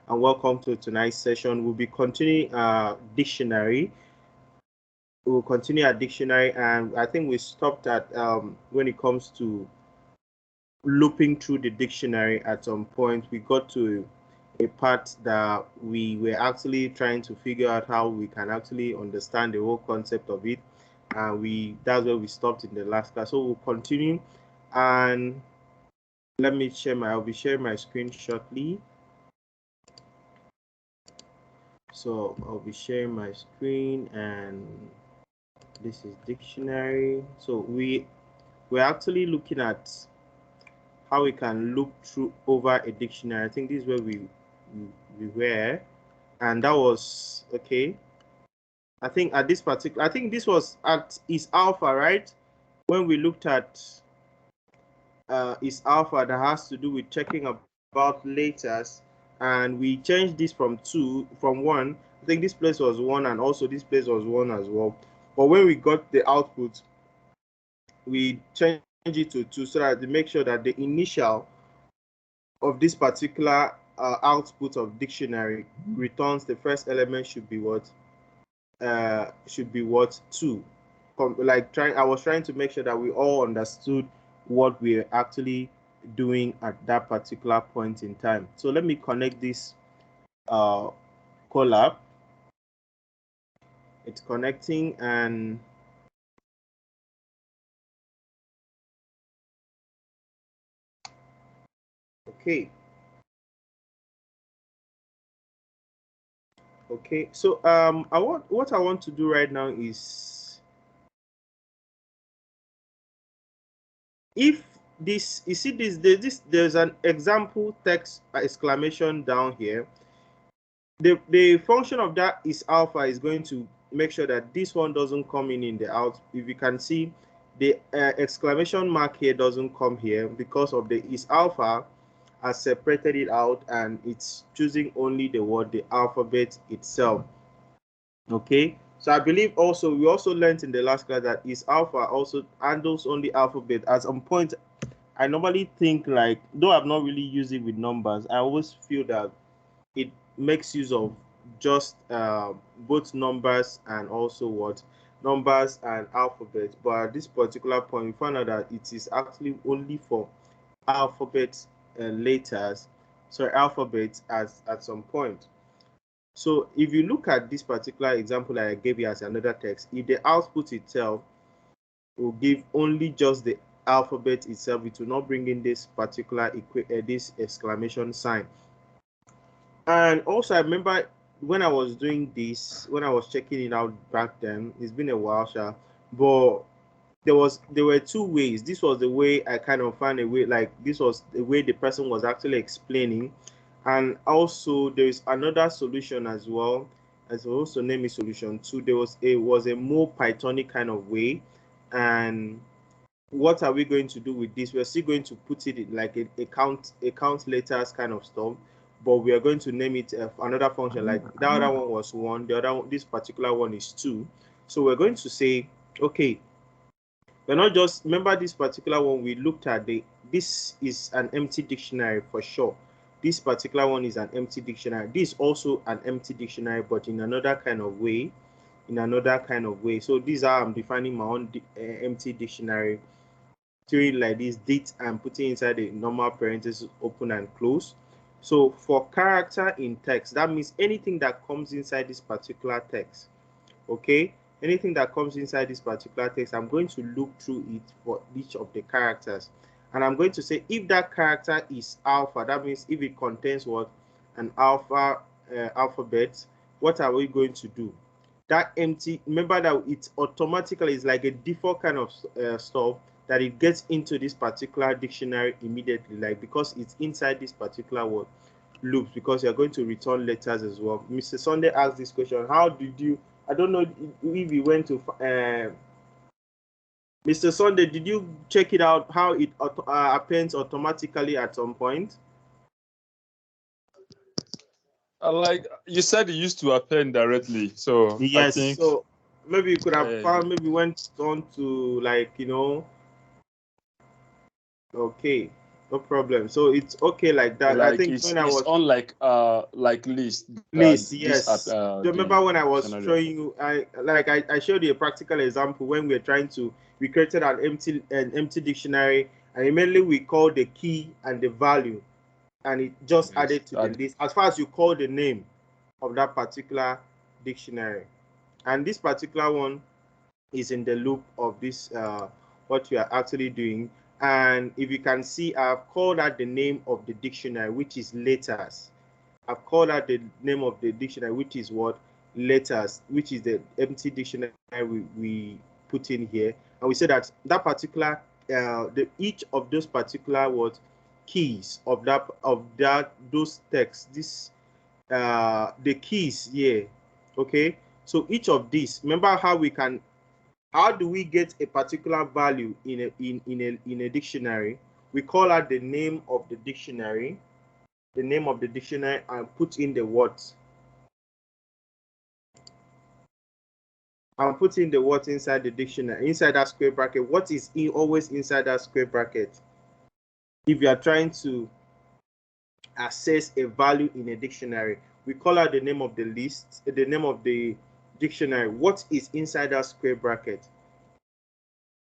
and welcome to tonight's session. We'll be continuing dictionary. We'll continue our dictionary, and I think we stopped at when it comes to looping through the dictionary. At some point, we got to a part that we were actually trying to figure out how we can actually understand the whole concept of it, and that's where we stopped in the last class. So we'll continue, and let me share I'll be sharing my screen shortly. So I'll be sharing my screen, and this is dictionary. So we're actually looking at how we can look through over a dictionary. I think this is where we were, and that was okay. I think at this particular, I think this was at is alpha, right? When we looked at is alpha, that has to do with checking about letters, and we changed this from 1. I think this place was 1, and also this place was 1 as well. But when we got the output, we changed it to 2 so that to make sure that the initial of this particular output of dictionary returns, the first element should be what 2. I was trying to make sure that we all understood what we're actually doing at that particular point in time. So let me connect this collab. It's connecting, and okay. Okay, so what I want to do right now is, if this, you see there's an example text exclamation down here. The function of that is alpha is going to make sure that this one doesn't come in the out. If you can see, the exclamation mark here doesn't come here because of the is alpha has separated it out, and it's choosing only the alphabet itself. Okay, so I believe also we also learned in the last class that is alpha also handles only alphabet. At some point, I normally think, like, though I've not really used it with numbers, I always feel that it makes use of just both numbers and also numbers and alphabet. But at this particular point, we found out that it is actually only for alphabet letters, sorry, alphabet at some point. So if you look at this particular example that I gave you as another text, if the output itself will give only just the alphabet itself, it will not bring in this particular this exclamation sign. And also, I remember when I was doing this, when I was checking it out back then, it's been a while, but there were 2 ways. This was the way I kind of found a way, like this was the way the person was actually explaining. And also there is another solution as well, as I also name it solution 2. There was a more Pythonic kind of way. And what are we going to do with this? We're still going to put it in like a count letters kind of stuff, but we are going to name it another function. Like the other one was 1, the other one, this particular one is 2. So we're going to say, okay, we're not just, remember this particular one we looked at, this is an empty dictionary for sure. This particular one is an empty dictionary. This is also an empty dictionary, but in another kind of way. So these are, I'm defining my own empty dictionary, doing like this, date, and putting inside the normal parentheses, open and close. So for character in text, that means anything that comes inside this particular text. Okay, anything that comes inside this particular text, I'm going to look through it for each of the characters, and I'm going to say if that character is alpha, that means if it contains an alpha alphabet, what are we going to do? That empty, remember that it automatically is like a default kind of stuff, that it gets into this particular dictionary immediately, like because it's inside this particular word loops, because you're going to return letters as well. Mr. Sunday asked this question, how did you, I don't know if you went to Mr. Sunday, did you check it out how it appends automatically at some point? Like you said, it used to append directly. So yes, I think so maybe you could have found, maybe went on to, like, okay. No problem. So it's okay like that. I Like think when I it's was on like list list, this yes. Do you remember the when I was scenario. showing you? I showed you a practical example when we were trying to we created an empty dictionary, and immediately we called the key and the value, and it just Yes. added to the list as far as you call the name of that particular dictionary. And this particular one is in the loop of this what you are actually doing. And if you can see, I've called out the name of the dictionary, which is letters. I've called out the name of the dictionary, which is what? Letters, which is the empty dictionary we put in here. And we said that that particular each of those particular what keys of that those texts, this the keys here. Okay, so each of these, remember how we can, how do we get a particular value in a dictionary? We call out the name of the dictionary, and put in the what, and put in the what inside the dictionary, inside that square bracket. What is always inside that square bracket? If you are trying to access a value in a dictionary, we call out the name of the list, the name of the dictionary. What is inside that square bracket?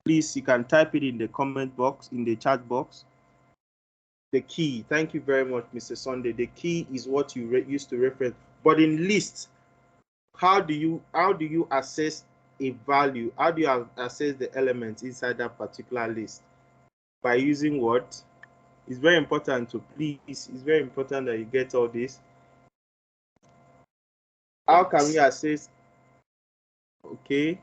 Please, you can type it in the comment box, in the chat box. The key. Thank you very much, Mr. Sunday. The key is what you used to reference. But in lists, how do you access a value? How do you access the elements inside that particular list? By using what? It's very important to please. It's very important that you get all this. How can we access? Okay,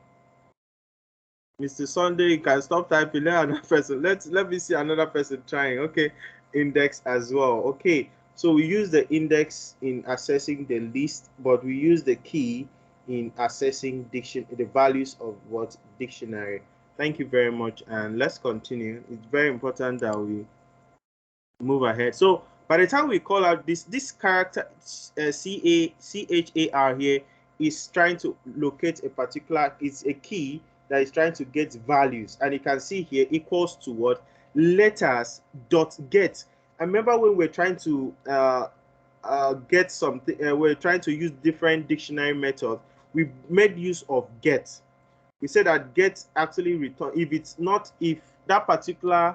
Mr. Sunday, you can stop typing. Let another person. Let me see another person trying. Okay, index as well. Okay, so we use the index in accessing the list, but we use the key in accessing the values of what dictionary. Thank you very much, and let's continue. It's very important that we move ahead. So by the time we call out this character char here is trying to locate a particular, it's a key that is trying to get values, and you can see here equals to what? Letters dot get. I remember when we're trying to get something, we're trying to use different dictionary methods. We made use of get. We said that get actually return if that particular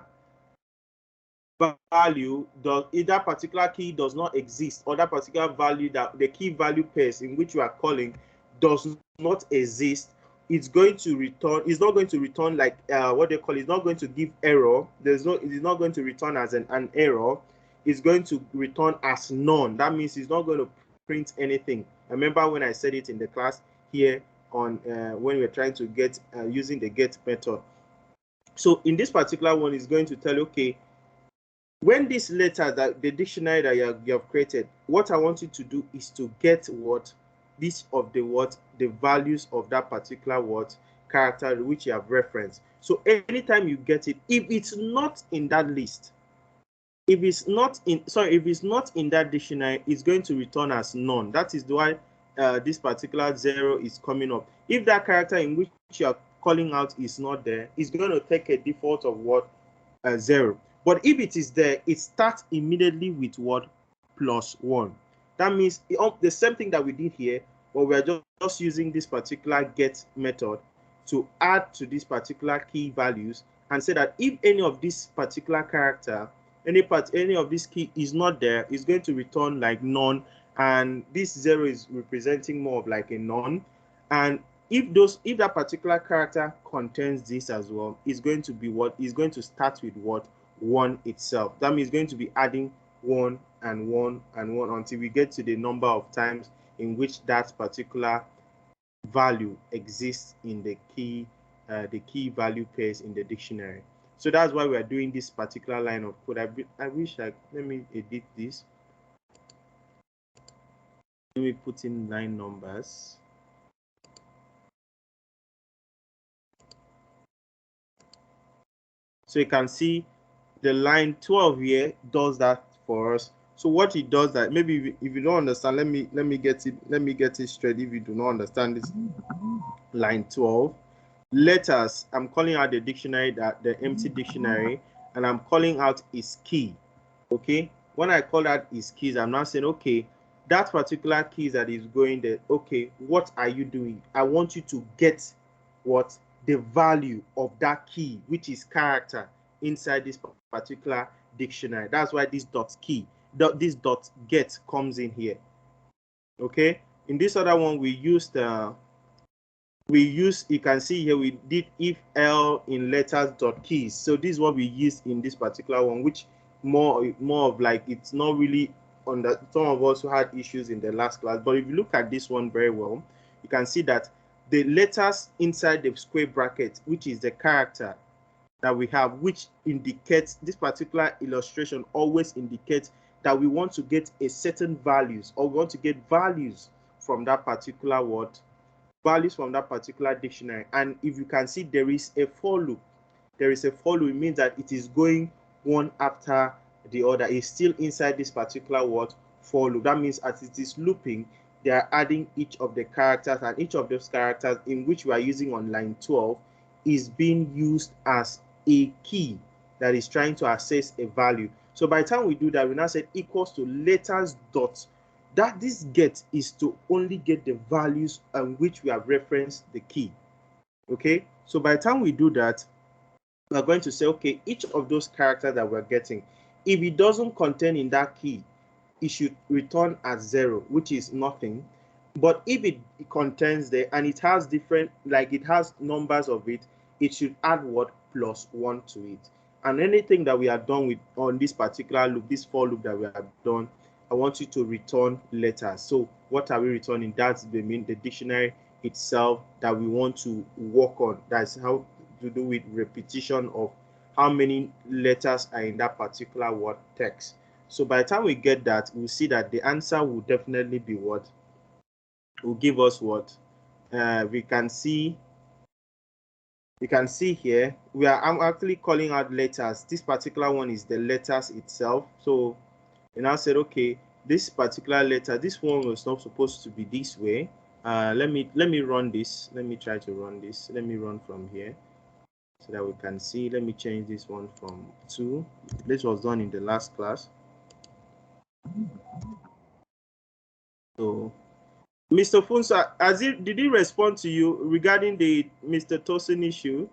value does, if that particular key does not exist, or that particular value, that the key value pairs in which you are calling does not exist, it's going to return, it's not going to return like what they call, it's not going to give error. It is not going to return as an error. It's going to return as none. That means it's not going to print anything. Remember when I said it in the class here on when we're trying to get using the get method. So in this particular one, it's going to tell you, okay, when this letter, that the dictionary that you have created, what I want you to do is to get what this of the what the values of that particular what character which you have referenced. So anytime you get it, if it's not in that list, if it's not in that dictionary, it's going to return as none. That is why this particular 0 is coming up. If that character in which you are calling out is not there, it's going to take a default of what? 0. But if it is there, it starts immediately with what? +1. That means the same thing that we did here, but we are just using this particular get method to add to these particular key values, and say that if any of this particular character, any of this key is not there, it's going to return like none, and this 0 is representing more of like a none. And if that particular character contains this as well, it's going to be what? Is going to start with what? 1 itself. That means it's going to be adding 1 and 1 and 1 until we get to the number of times in which that particular value exists in the key value pairs in the dictionary. So that's why we are doing this particular line of code. I wish let me edit this. Let me put in 9 numbers. So you can see the line 12 here does that for us. So what it does, that maybe if you don't understand, let me get it straight. If you do not understand this line 12, letters, I'm calling out the dictionary, that the empty dictionary, and I'm calling out its key. Okay, when I call out its keys, I'm not saying, okay, that particular keys that is going there, okay, what are you doing? I want you to get what the value of that key, which is character, inside this particular dictionary. That's why this dot key, this dot get comes in here. Okay, in this other one we used you can see here we did if L in letters dot keys. So this is what we used in this particular one, which more of like, it's not really on that. Some of us who had issues in the last class, but if you look at this one very well, you can see that the letters inside the square bracket, which is the character that we have, which indicates this particular illustration, always indicates that we want to get a certain values, or we want to get values from that particular word, values from that particular dictionary. And if you can see, there is a for loop. There is a for loop. It means that it is going one after the other. It's still inside this particular word for loop. That means as it is looping, they are adding each of the characters, and each of those characters in which we are using on line 12 is being used as a key that is trying to access a value. So by the time we do that, we now say equals to letters dot, that this get is to only get the values on which we have referenced the key. Okay, so by the time we do that, we're going to say, okay, each of those characters that we're getting, if it doesn't contain in that key, it should return as 0, which is nothing. But if it contains there and it has different, like it has numbers of it, it should add what? +1 to it. And anything that we are done with on this particular loop, this for loop that we have done, I want you to return letters. So what are we returning? That's the dictionary itself that we want to work on. That's how to do with repetition of how many letters are in that particular word text. So by the time we get that, we'll see that the answer will definitely be what? Will give us what? We can see here, I'm actually calling out letters. This particular one is the letters itself. So we now said, okay, this particular letter, this one was not supposed to be this way. Let me run this. Let me try to run this. Let me run from here so that we can see. Let me change this one from 2. This was done in the last class. So Mr. Funsa, did he respond to you regarding the Mr. Tosin issue?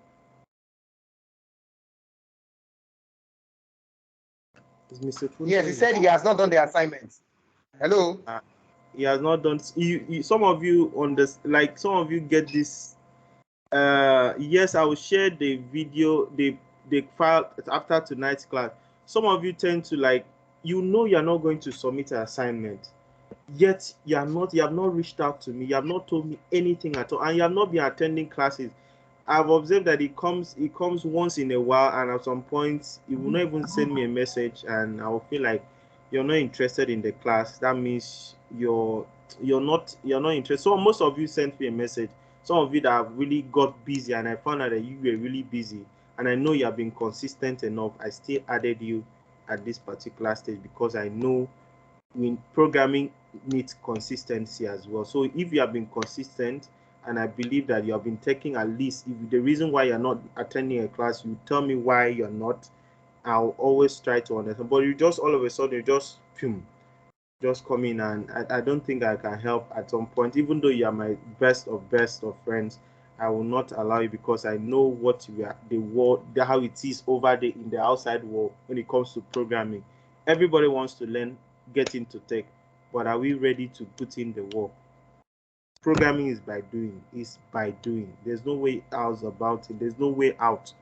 Is Mr. Funsa? Yes, he said he has not done the assignment. Hello. He has not done. Some of you on this, like some of you get this. Yes, I will share the video, the file after tonight's class. Some of you tend to like, you're not going to submit an assignment, yet you have not reached out to me, you have not told me anything at all, and you have not been attending classes. I've observed that it comes once in a while, and at some point you will not even send me a message, and I will feel like you're not interested in the class. That means you're not interested. So most of you sent me a message. Some of you that have really got busy, and I found out that you were really busy, and I know you have been consistent enough. I still added you at this particular stage because I know in programming needs consistency as well. So if you have been consistent, and I believe that you have been taking at least, if the reason why you're not attending a class, you tell me why you're not, I'll always try to understand. But you just all of a sudden you just come in, and I don't think I can help at some point. Even though you are my best of friends, I will not allow you, because I know what you are, the world, how it is over there in the outside world when it comes to programming. Everybody wants to learn, get into tech, but are we ready to put in the work? Programming is by doing. There's no way out about it. There's no way out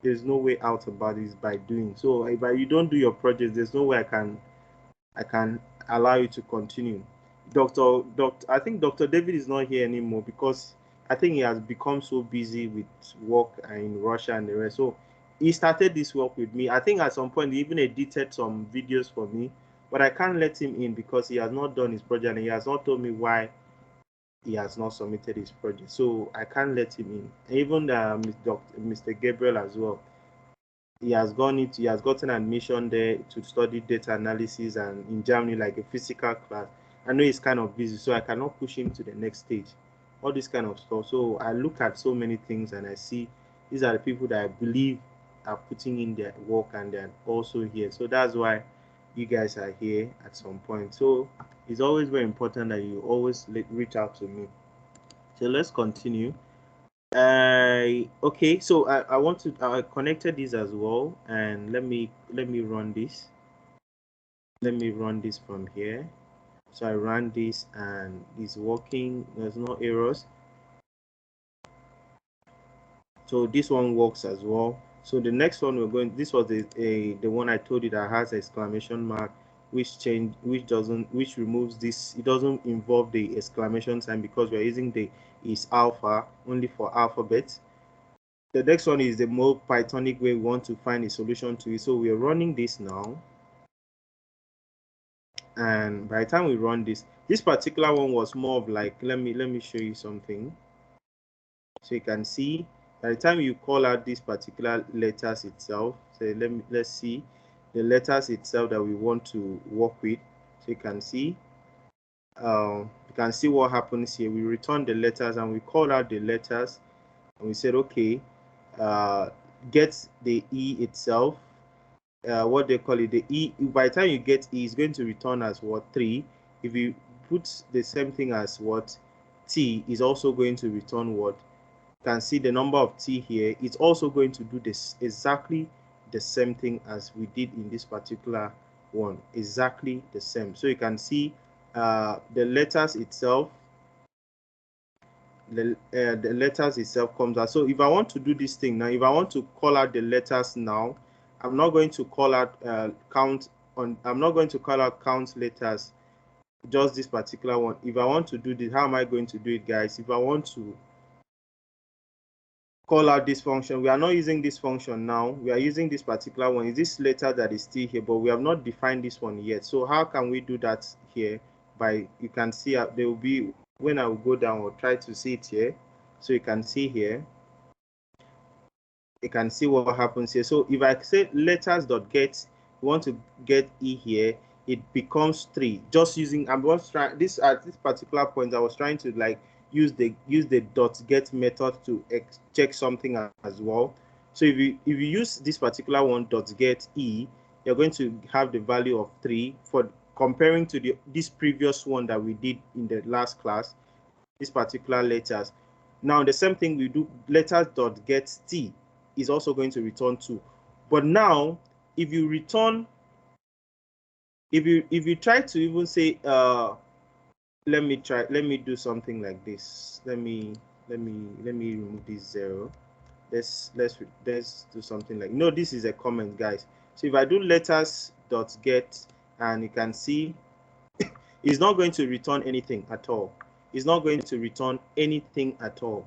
about it. It's by doing. So if you don't do your project, there's no way I can allow you to continue. I think Dr. David is not here anymore, because I think he has become so busy with work in Russia and the rest. So he started this work with me. I think at some point he even edited some videos for me, but I can't let him in because he has not done his project, and he has not told me why he has not submitted his project. So I can't let him in. Even Mr. Gabriel as well. He has gotten admission there to study data analysis, and in Germany, like a physical class. I know he's kind of busy, so I cannot push him to the next stage. All this kind of stuff. So I look at so many things, and I see these are the people that I believe are putting in their work and they're also here. So that's why you guys are here at some point. So it's always very important that you always reach out to me. So let's continue. Okay, so I want to I connected this as well, and let me run this. Let me run this from here. So I ran this and it's working. There's no errors. So this one works as well. So the next one we're going, this was the one I told you that has exclamation mark, which removes this. It doesn't involve the exclamation sign because we're using the is alpha only for alphabet. The next one is the more Pythonic way we want to find a solution to it. So we're running this now. And by the time we run this particular one was more of like, let me show you something. So you can see by the time you call out these particular letters itself, so let's see the letters itself that we want to work with. So you can see what happens here. We return the letters and we call out the letters and we said, okay, get the E itself, what they call it, the E. By the time you get E, is going to return as what, 3. If you put the same thing as what, T is also going to return what, you can see the number of T here. It's also going to do this exactly the same thing as we did in this particular one, exactly the same. So you can see the letters itself, the letters itself comes out. So if I want to do this thing now, if I want to call out the letters now, I'm not going to call out I'm not going to call out count letters, just this particular one. If I want to do this, how am I going to do it, guys? If I want to call out this function, we are not using this function now, we are using this particular one. Is this letter that is still here, but we have not defined this one yet. So how can we do that here? By, you can see there will be, when I will go down or try to see it here, so you can see here, you can see what happens here. So if I say letters.get, we want to get E here, it becomes 3. Just using, I was trying this at this particular point, I was trying to like use the .get method to check something as well. So if you use this particular one .get E, you're going to have the value of 3 for comparing to this previous one that we did in the last class, this particular letters. Now the same thing we do, letters.get T is also going to return 2. But now if you return, if you try to even say let me do something like this. Let me remove this 0. Let's do something like, no, this is a comment, guys. So if I do letters.get, and you can see it's not going to return anything at all. It's not going to return anything at all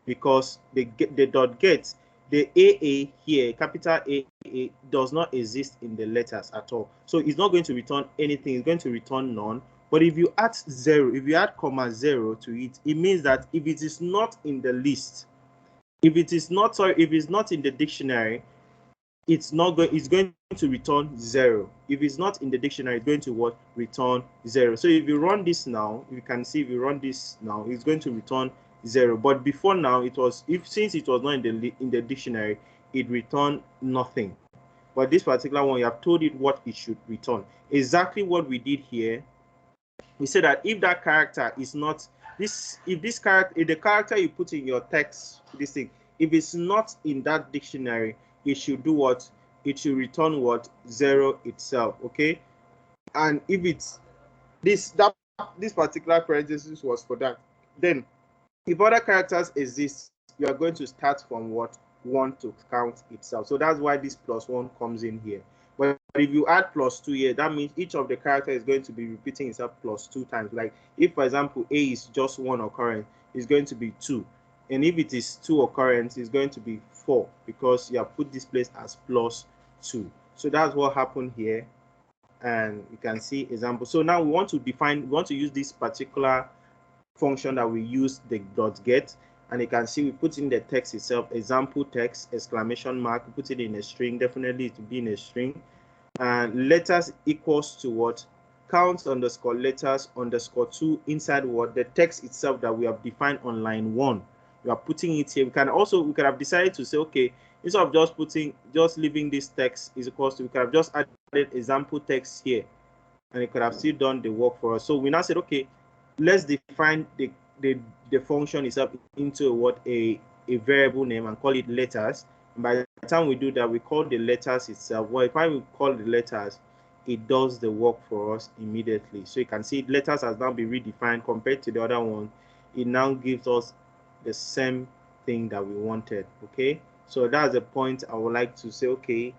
because the .get, the AA here, capital AA, does not exist in the letters at all. So it's not going to return anything. It's going to return none. But if you add 0, if you add comma 0 to it, it means that if it is not in the list, if it's not in the dictionary, it's going to return 0. If it's not in the dictionary, it's going to what? Return 0. So if you run this now, you can see if you run this now, it's going to return 0. But before now, it was, since it was not in the dictionary, it returned nothing. But this particular one, you have told it what it should return. Exactly what we did here. We said that if that character is not this, if the character you put in your text, this thing, if it's not in that dictionary, it should do what? It should return what? 0 itself. Okay. And if it's this particular parenthesis was for that, then if other characters exist, you are going to start from what? 1 to count itself. So that's why this +1 comes in here. But if you add +2 here, that means each of the characters is going to be repeating itself +2 times. Like if, for example, A is just 1 occurrence, it's going to be 2. And if it is 2 occurrence, it's going to be 4 because you have put this place as +2. So that's what happened here. And you can see example. So now we want to use this particular function that we use, the .get, and you can see we put in the text itself, example text, exclamation mark, we put it in a string, definitely it will be in a string, and letters equals to what? Count underscore letters underscore 2 inside what? The text itself that we have defined on line 1. we are putting it here. We could have decided to say, okay, instead of just leaving this text is equals to, we could have just added example text here, and it could have still done the work for us. So we now said, okay, let's define the function itself into a variable name and call it letters. And by the time we do that, we call the letters itself. Well, if I call the letters, it does the work for us immediately. So you can see letters has now been redefined compared to the other one. It now gives us the same thing that we wanted. Okay, so that's the point I would like to say. Okay,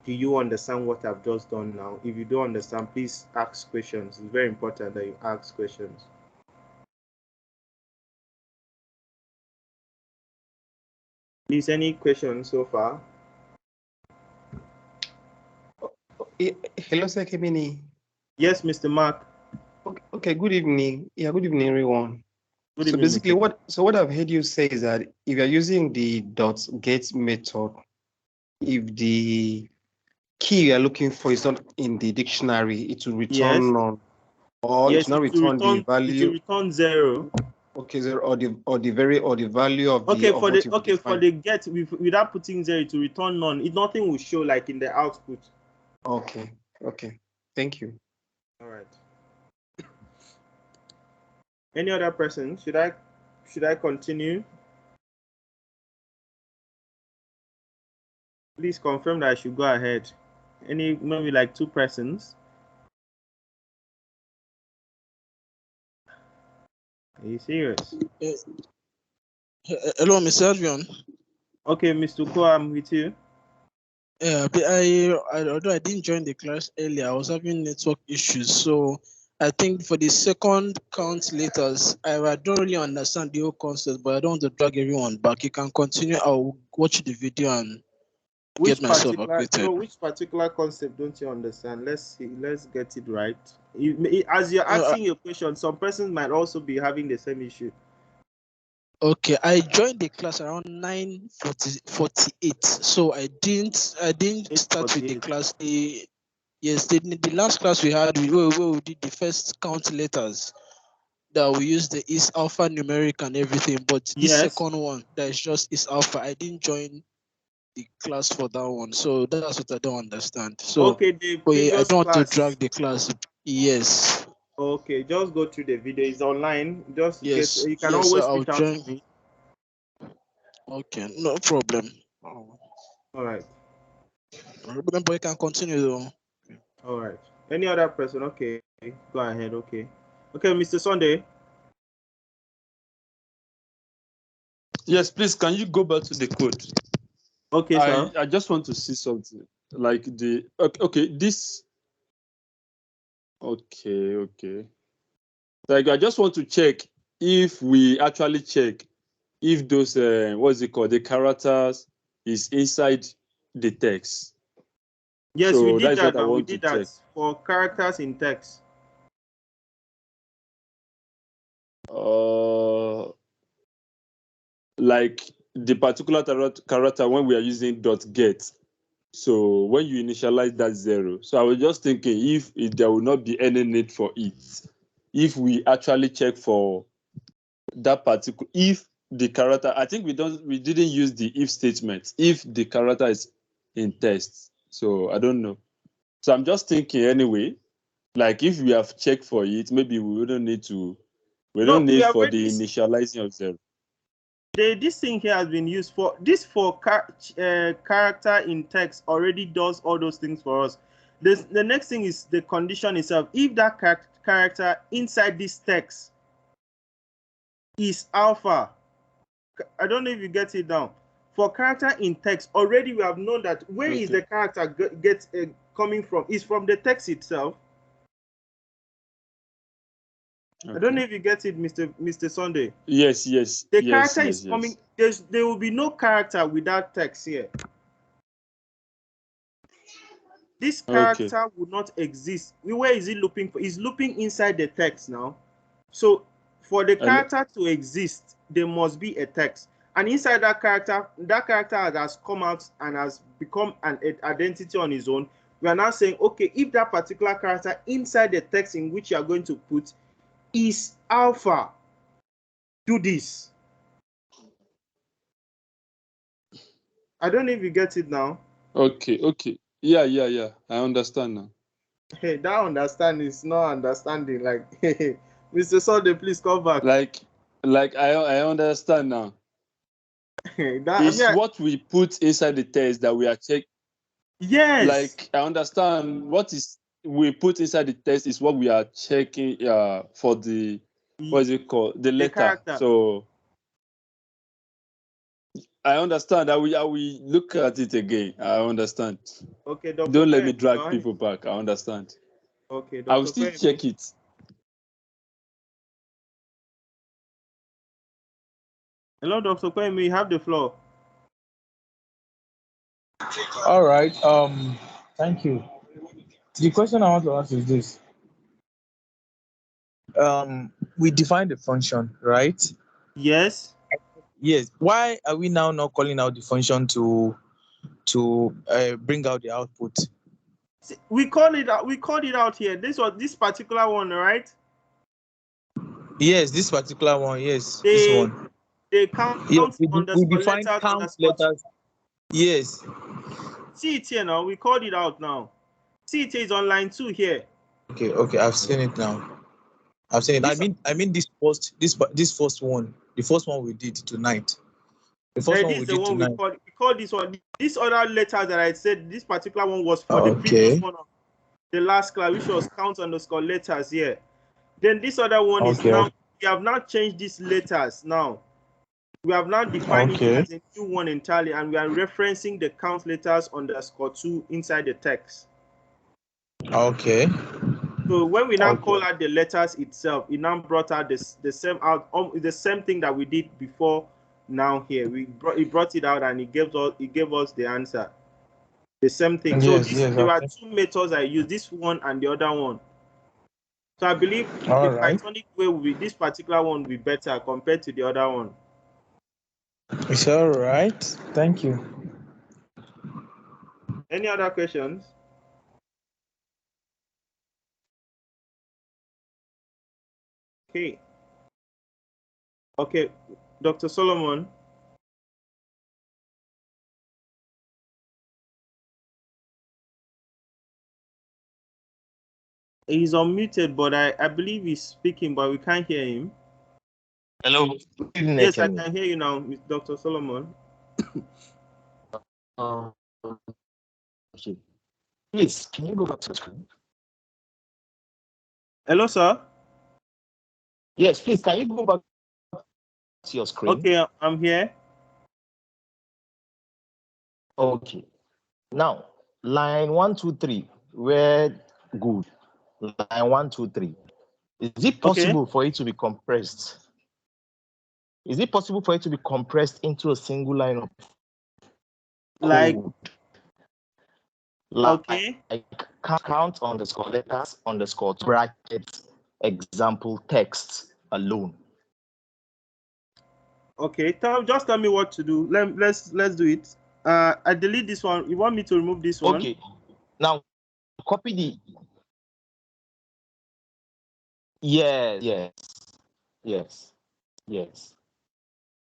do you understand what I've just done now? If you don't understand, please ask questions. It's very important that you ask questions. Please, any questions so far? Hello, Sir Kemini. Yes, Mr. Mark. Okay, good evening. Yeah, good evening, everyone. Good So evening, basically, Mr. what I've heard you say is that if you're using the .get method, if the key you're looking for is not in the dictionary, it will Yes. return none, or Yes, it will not return the it will value. return 0. Okay, zero, or the value of Okay, of what you for define. the get without putting 0 to return none, nothing will show like in the output. Okay, thank you. All right. Any other person? Should I continue? Please confirm that I should go ahead. Maybe like 2 persons. Are you serious? Hello, Mr. Adrian. Okay, Mr. Ko, I'm with you. Yeah, but although I didn't join the class earlier, I was having network issues. So I think for the second count letters, I don't really understand the whole concept, but I don't want to drag everyone back. You can continue. I'll watch the video and get myself acquainted. No, which particular concept don't you understand? Let's see. Let's get it right. As you're asking your question, some persons might also be having the same issue. Okay, I joined the class around 9:48, so I didn't start with the class. The last class we had, where we did the first count letters, that we used the is alphanumeric and everything, but this second one that is just is alpha, I didn't join the class for that one, so that's what I don't understand. So okay, the I previous don't want to class. drag the class. Yes. Okay, just go through the video. It's online. Just Yes. you can Yes, always so I'll reach out join. to me. Okay, no problem. All right. But you can continue though. All right. Any other person? Okay, go ahead. Okay, Mr. Sunday. Yes, please, can you go back to the code? Okay, sir. I just want to see something like this. Okay. Like I just want to check if we actually check if those what's it called, the characters is inside the text. Yes, so we did that is that. what I And we want did to that check. for characters in text. Like the particular character when we are using .get. So when you initialize that 0, so I was just thinking if there will not be any need for it, if we actually check for that particular, if the character, I think we didn't use the if statement if the character is in text. So I don't know. So I'm just thinking anyway, like if we have checked for it, maybe we wouldn't need to. We don't need for the initializing of 0. This thing here has been used for character in text already does all those things for us. The next thing is the condition itself. If that character inside this text is alpha, I don't know if you get it down. For character in text, already we have known that where is the character coming from? Is from the text itself. I don't know if you get it, Mr. Sunday. Yes. The character is coming. There will be no character without text here. This character would not exist. Where is it looping for? It's looping inside the text now. So for the character to exist, there must be a text. And inside that character has come out and has become an identity on its own. We are now saying, okay, if that particular character inside the text in which you are going to put is alpha, do this. I don't know if you get it now. Okay. Yeah. I understand now. Hey, that understanding is not understanding. Like, Mr. Sunday, please come back. Like I understand now. That, It's what we put inside the text that we are checking. yes. Like I understand what is we put inside the text is what we are checking for the what is it called, the letter. character. So I understand. I will look at it again. I understand. Okay, Dr. Don't let me Kwame, drag go ahead. people back. I understand. Okay, I will Dr. still Kwame. check it. Hello, Dr. Kwame, you have the floor. All right. Thank you. The question I want to ask is this. We define the function, right? Yes. Yes. Why are we now not calling out the function to bring out the output? See, we called it out. We called it out here. This was this particular one, right? Yes, this particular one. Yes, They this one. they count Yes, we underscore define letters count underscore. letters. Yes. See it here now. We called it out now. See it here is on line 2 here. Okay. I've seen it now. I've seen it. I mean this first one. The first one we did tonight. The first one This we is the did one tonight. we called this one. This other letter that I said, this particular one was for the Okay. previous one of the last class, which was count underscore letters here. Then this other one is Okay. now, we have now changed these letters now. We have now defined it as a new one entirely, and we are referencing the count letters underscore 2 inside the text. Okay. So when we now call out the letters itself, it now brought out the same out the same thing that we did before. Now here it brought it out and it gave us the answer, the same thing. So there are two methods I use, this one and the other one. So I believe the Pythonic way will be, this particular one will be better compared to the other one. It's all right. Thank you. Any other questions? Okay, Dr. Solomon. He's unmuted, but I believe he's speaking, but we can't hear him. Hello. Yes, I can hear you now, Dr. Solomon. Okay. Please, can you go back to the screen? Hello, sir. Yes, please, can you go back to your screen? Okay, I'm here. Okay. Now, line 1, 2, 3, we're good. Line 1, 2, 3. Is it possible for it to be compressed? Is it possible for it to be compressed into a single line of code? Like count underscore letters underscore brackets example text alone. Okay, just tell me what to do. Let's do it. I delete this one. You want me to remove this one? Okay. Now copy the. Yes.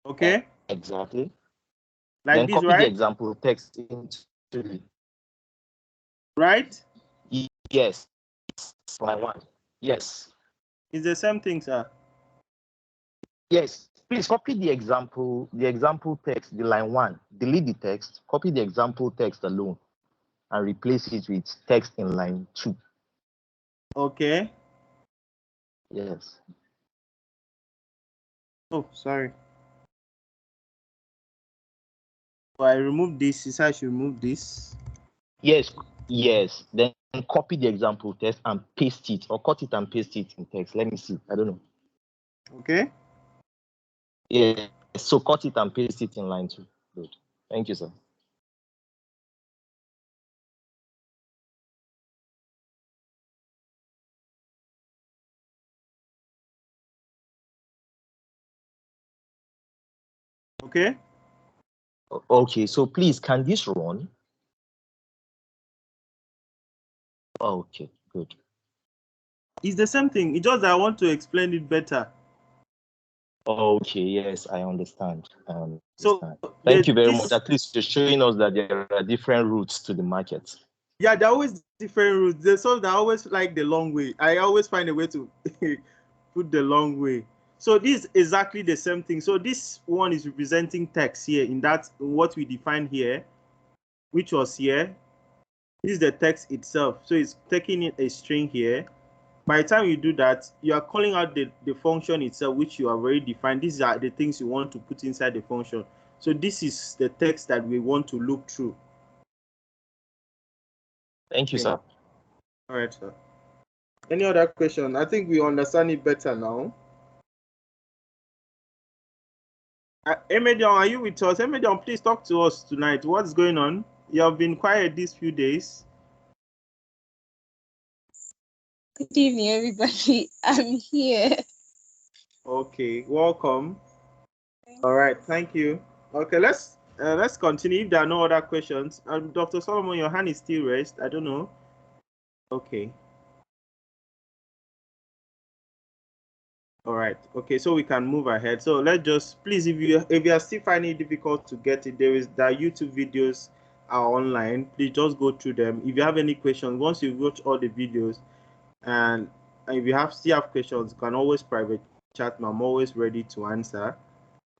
Okay. Exactly. Like then this, copy right? the example text into it. Right? Yes. Line 1. Yes. It's the same thing, sir. Yes. Please copy the example text, the line 1. Delete the text, copy the example text alone, and replace it with text in line 2. Okay. Yes. Oh, sorry. So I removed this. Is I should remove this? Yes. Then copy the example text and paste it, or cut it and paste it in text. Let me see. I don't know. Okay. Yeah. So cut it and paste it in line 2. Good. Thank you, sir. Okay. Okay. So please, can this run? Okay. Good. It's the same thing. It's just that I want to explain it better. Okay, yes, I understand. So Thank you very much. this, At least you're showing us that there are different routes to the market. yeah, there are always different routes. There's some that always like the long way. I always find a way to put the long way. So this is exactly the same thing. So this one is representing text here in that what we define here, which was here. This is the text itself. So it's taking in a string here. By the time you do that, you are calling out the function itself, which you have already defined. These are the things you want to put inside the function. So this is the text that we want to look through. Thank you, Okay. sir. All right, sir. Any other question? I think we understand it better now. Emedion, are you with us? Emedion, please talk to us tonight. What's going on? You have been quiet these few days. Good evening, everybody. I'm here. Okay, welcome. All right, thank you. Okay, let's continue. If there are no other questions, Dr. Solomon, your hand is still raised. I don't know. Okay. All right. Okay, so we can move ahead. So let's just please, if you are still finding it difficult to get it, the YouTube videos are online. Please just go through them. If you have any questions, once you watch all the videos, and if you still have questions, you can always private chat me. I'm always ready to answer.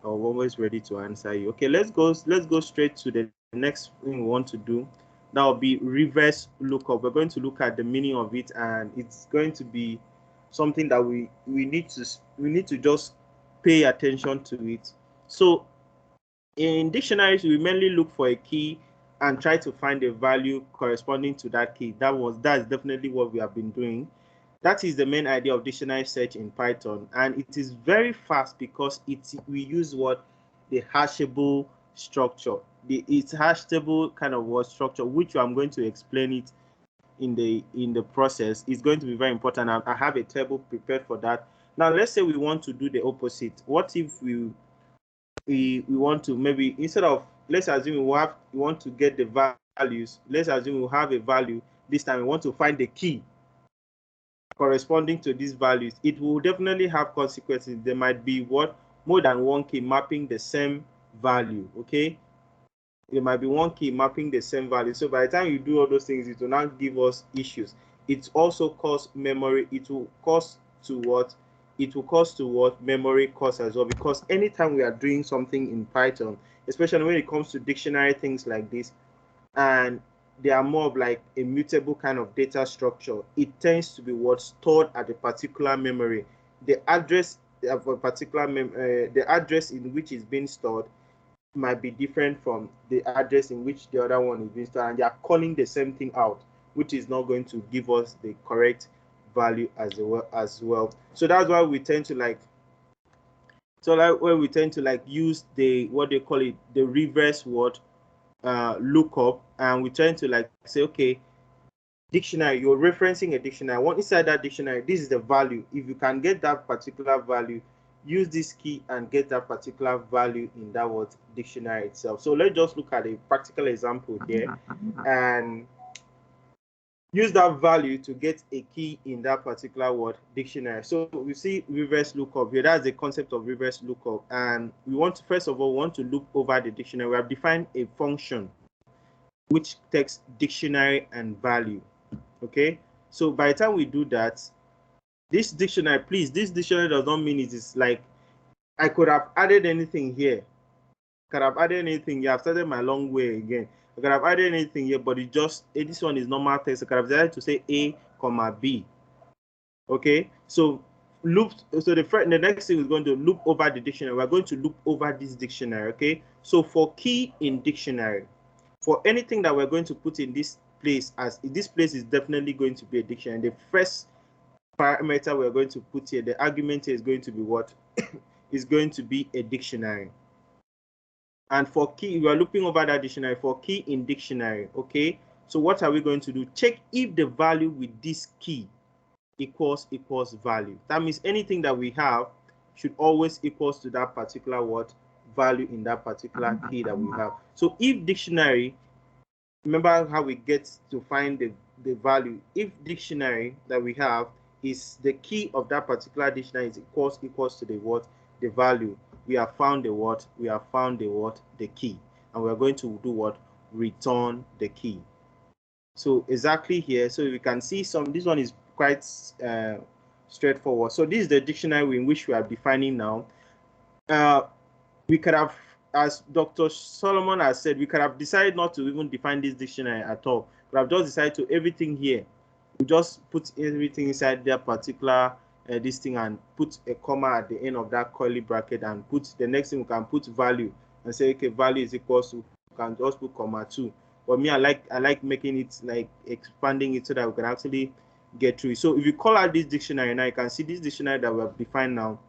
I'm always ready to answer you. Okay, let's go straight to the next thing we want to do. That will be reverse lookup. We're going to look at the meaning of it, and it's going to be something that we need to just pay attention to it. So in dictionaries, we mainly look for a key and try to find a value corresponding to that key. That's definitely what we have been doing. That is the main idea of dictionary search in Python, and it is very fast because we use the hashable structure. It's hashable kind of word structure, which I'm going to explain it in the process. Is going to be very important. I have a table prepared for that. Now let's say we want to do the opposite. What if we want to, maybe instead of, let's assume we want to get the values. Let's assume we have a value. This time we want to find the key corresponding to these values. It will definitely have consequences. There might be more than one key mapping the same value. Okay, there might be one key mapping the same value. So by the time you do all those things, it will not give us issues. It also cause memory. It will cause to what? It will cause to what? Memory cost as well. Because anytime we are doing something in Python, especially when it comes to dictionary things like this, and they are more of like a mutable kind of data structure, it tends to be what's stored at a particular memory. The address of a particular the address in which is being stored might be different from the address in which the other one is being stored, and they are calling the same thing out, which is not going to give us the correct value as well. So that's why we tend to like use the what they call it, the reverse lookup, and we tend to like say, okay, dictionary, you're referencing a dictionary. One inside that dictionary, this is the value. If you can get that particular value, use this key and get that particular value in that dictionary itself. So let's just look at a practical example here and use that value to get a key in that particular dictionary. So we see reverse lookup here. That's the concept of reverse lookup, and we want to first of all look over the dictionary. We have defined a function which takes dictionary and value. Okay, so by the time we do that, this dictionary does not mean it is like I could have added anything here. Could have added anything here. I've started my long way again. I could have added anything here, but it just this one is normal text. I could have decided to say A, B. Okay, so the next thing is going to loop over the dictionary. We're going to loop over this dictionary. Okay, so for key in dictionary, for anything that we're going to put in this place, as this place is definitely going to be a dictionary. The first parameter we're going to put here, the argument here is going to be what? Is going to be a dictionary. And for key, we are looping over that dictionary for key in dictionary. Okay, so what are we going to do? Check if the value with this key equals value. That means anything that we have should always equals to that particular value in that particular key that we have. So if dictionary, remember how we get to find the value. If dictionary that we have is the key of that particular dictionary is equals to the the value. We have found the what? We have found the what? The key. And we're going to do what? Return the key. So exactly here, so we can see this one is quite straightforward. So this is the dictionary in which we are defining now. We could have, as Dr. Solomon has said, we could have decided not to even define this dictionary at all. We have just decided to everything here. We just put everything inside that particular this thing and put a comma at the end of that curly bracket and put the next thing we can put value and say, okay, value is equals to, we can just put comma 2. But me, I like making it, like expanding it so that we can actually get through it. So if you call out this dictionary now, you can see this dictionary that we have defined now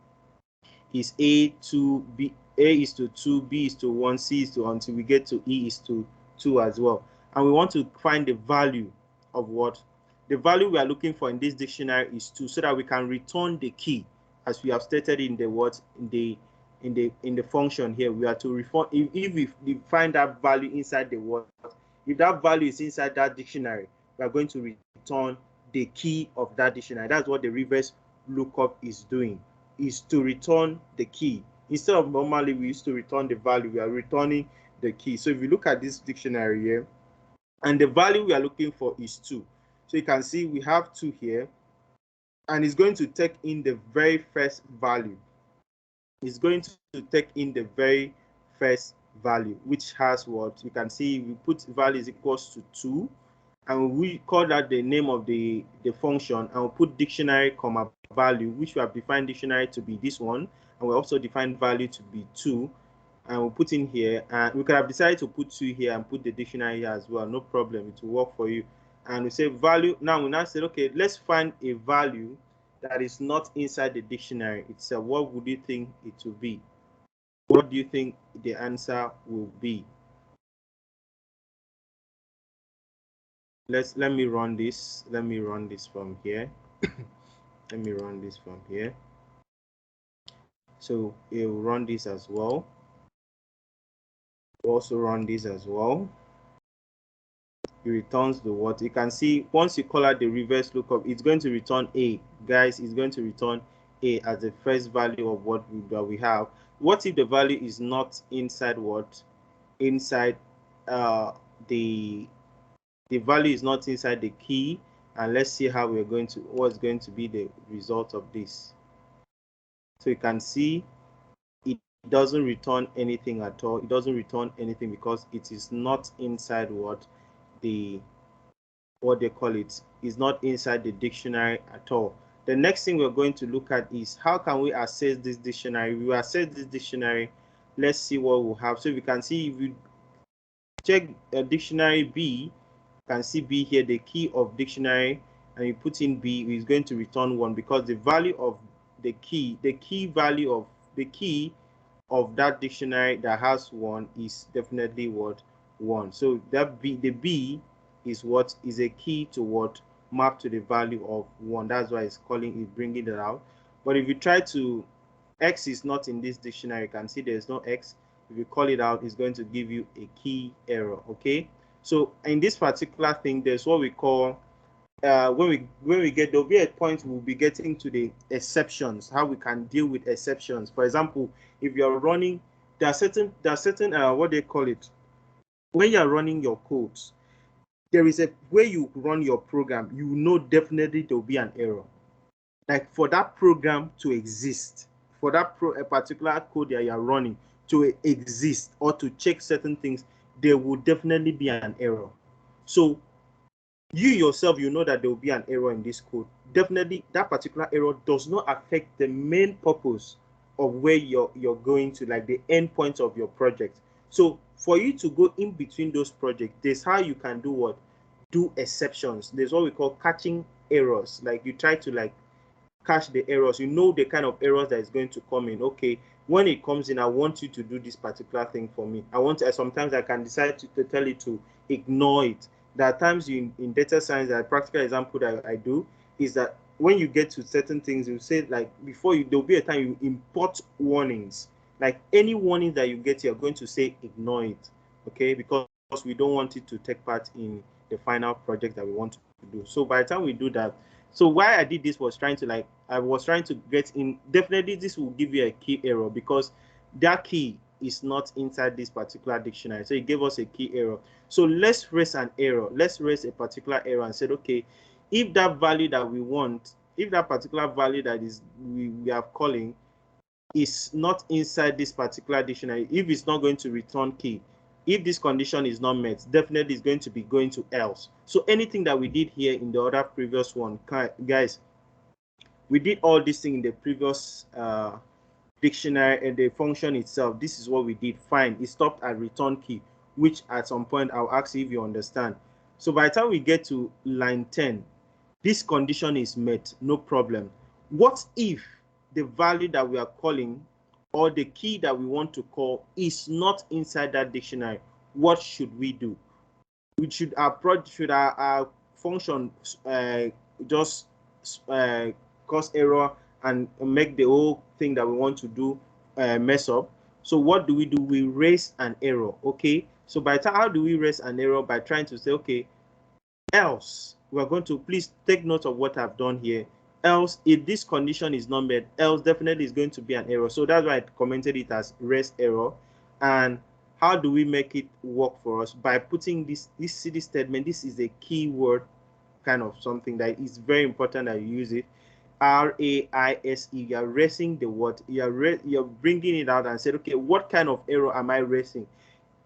is A to B, A is to 2, B is to 1, C is to, until we get to E is to 2 as well. And we want to find the value of what? The value we are looking for in this dictionary is 2, so that we can return the key, as we have stated in the what, in the function here. We are to return, if we find that value inside the what, if that value is inside that dictionary, we are going to return the key of that dictionary. That's what the reverse lookup is doing, is to return the key. Instead of normally we used to return the value, we are returning the key. So if you look at this dictionary here, and the value we are looking for is 2. So you can see we have 2 here, and it's going to take in the very first value. It's going to take in the very first value, which has what? You can see we put value is equals to 2, and we call that the name of the function, and we'll put dictionary comma value, which we have defined dictionary to be this one, and we also define value to be 2, and we'll put in here, and we could have decided to put 2 here and put the dictionary here as well, no problem, it will work for you. And we say value. Now we said, okay, let's find a value that is not inside the dictionary itself. What would you think it will be? What do you think the answer will be? Let me run this. Let me run this from here. Let me run this from here. So it will run this as well. We'll also run this as well. It returns the what? You can see once you call out the reverse lookup, it's going to return A. Guys, it's going to return A as the first value of what we have. What if the value is not inside what? Inside the value is not inside the key, and let's see how we're going to, what's going to be the result of this. So you can see it doesn't return anything at all. It doesn't return anything because it is not inside what they call it, is not inside the dictionary at all. The next thing we're going to look at is how can we access this dictionary. We will access this dictionary. Let's see what we'll have. So we can see, if you check dictionary B, you can see B here, the key of dictionary, and you put in B, is going to return 1, because the value of the key value of the key of that dictionary that has 1 is definitely what? 1. So that B, the B is what? Is a key to what? Map to the value of 1. That's why it's calling it, bringing it out. But if you try to, X is not in this dictionary, you can see there's no X. If you call it out, it's going to give you a key error. Okay, so in this particular thing, there's what we call when we get, there'll be a point we'll be getting to the exceptions, how we can deal with exceptions. For example, if you're running, there are certain what they call it, when you're running your codes, there is a way you run your program, you know definitely there'll be an error. Like for that program to exist, for that a particular code that you're running to exist or to check certain things, there will definitely be an error. So you yourself, you know that there will be an error in this code. Definitely that particular error does not affect the main purpose of where you're going to, like the end point of your project. So for you to go in between those projects, there's how you can do what? Do exceptions. There's what we call catching errors. Like you try to like catch the errors. You know the kind of errors that is going to come in. Okay, when it comes in, I want you to do this particular thing for me. Sometimes I can decide to tell you to ignore it. There are times in data science, a practical example that I do is that when you get to certain things, you say like there'll be a time you import warnings. Like any warning that you get, you're going to say ignore it. Okay, because we don't want it to take part in the final project that we want to do. So by the time we do that, so why I did this was trying to like I was trying to get in. Definitely, this will give you a key error because that key is not inside this particular dictionary. So it gave us a key error. So let's raise an error. Let's raise a particular error and said, okay, if that value that we want, if that particular value that is we are calling is not inside this particular dictionary, if it's not going to return key, if this condition is not met, definitely it's going to be going to else. So anything that we did here in the other previous one, guys, we did all this thing in the previous dictionary and the function itself. This is what we did. Fine. It stopped at return key, which at some point I'll ask you if you understand. So by the time we get to line 10, this condition is met, no problem. What if the value that we are calling or the key that we want to call is not inside that dictionary? What should we do? We should our function just cause error and make the whole thing that we want to do mess up? So what do? We raise an error. Okay, so by the time, how do we raise an error? By trying to say, okay, else we're going to, please take note of what I've done here. Else, if this condition is not met, else definitely is going to be an error. So that's why I commented it as raise error. And how do we make it work for us? By putting this cd statement. This is a keyword kind of something that is very important that you use it. RAISE. You are raising the word. You're bringing it out and said, okay, what kind of error am I raising?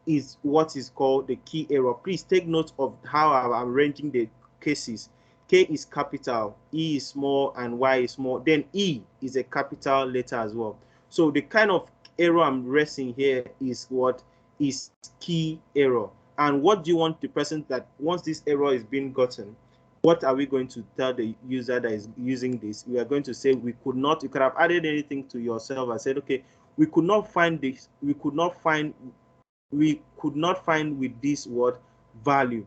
Is what is called the key error. Please take note of how I'm arranging the cases. K is capital, E is small, and Y is small. Then E is a capital letter as well. So the kind of error I'm raising here is what is key error. And what do you want the person that once this error is being gotten, what are we going to tell the user that is using this? We are going to say we could not, you could have added anything to yourself and said, okay, we could not find this, we could not find with this word value.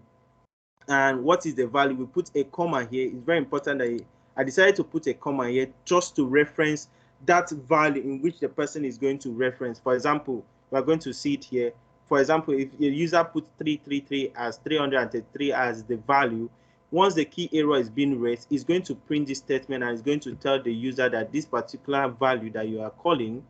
And what is the value? We put a comma here. It's very important that I decided to put a comma here just to reference that value in which the person is going to reference. For example, we're going to see it here. For example, if the user puts 333 as 333 as the value, once the key error is being raised, it's going to print this statement and it's going to tell the user that this particular value that you are calling